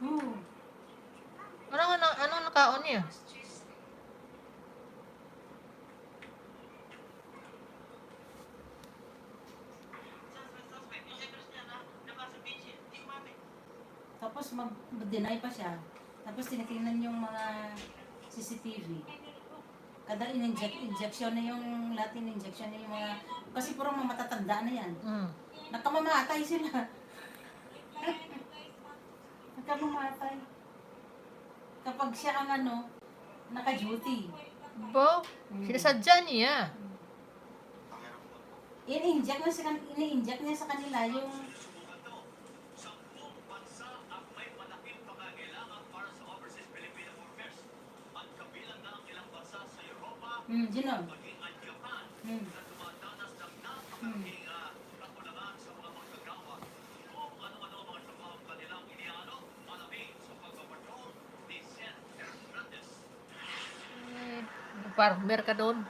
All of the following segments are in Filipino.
Oo. Anong nakaon niya? Tapos mag-deny pa siya. Tapos tinitingnan yung mga CCTV. Kada injection na yung Latin injection na yung mga... Kasi puro mga matatanda na yan. Nakamamatay sila. Nakamamatay. Kapag siya ang naka-duty. Bo, sinasadya niya. Ini-inject niya sa kanila yung... Ginom. Farmer ka doon.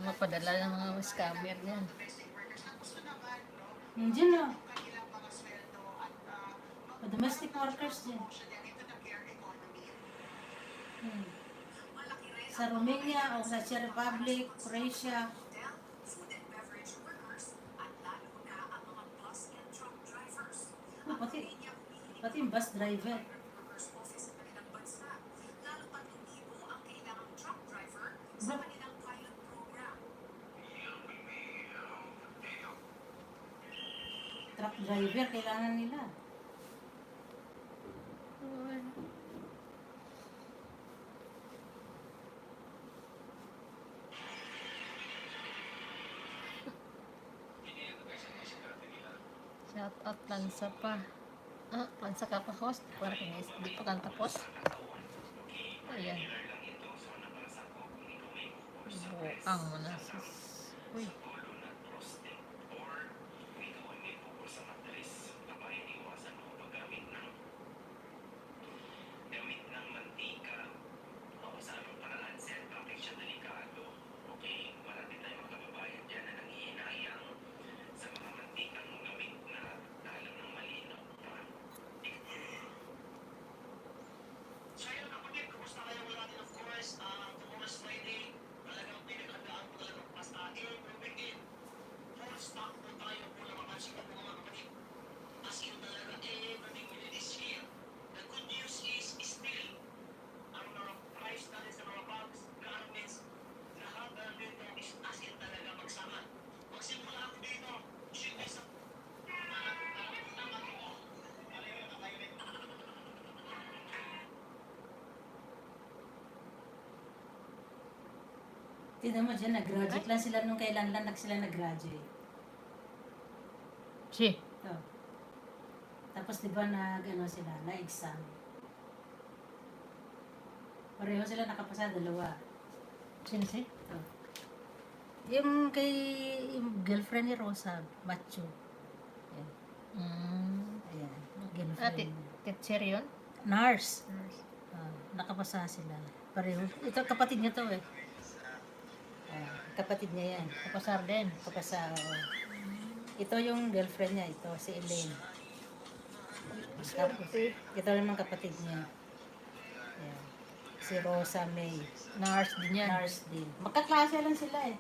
Magpadala ng mga scammer yan. Diyan na. Domestic workers din. Sa Romania o sa Czech Republic, Croatia. Pati yung bus driver. Truck driver, kailangan nila. Shout out Lansa pa. Lansa ka pa host. Para hindi pa kang tapos. Ayan. Buang mo na sis. Uy. Tignan mo dyan, nag-graduate lang sila nung kailan lang sila nag-graduate. Si. Tapos diba sila, na-exam. Pareho sila nakapasa, dalawa. Sino si? Yung girlfriend ni Rosa, Macho. Ayan, girlfriend. Teacher yun? Nurse. Nakapasa sila. Pareho. Ito, kapatid niya to eh. Kapatid niya yan. Kapasar din. Kapasa, Ito yung girlfriend niya, ito, si Elaine. Tapos, ito naman kapatid niya. Ayan. Si Rosa May. Nurse din yan. Nurse din. Magkaklase lang sila eh.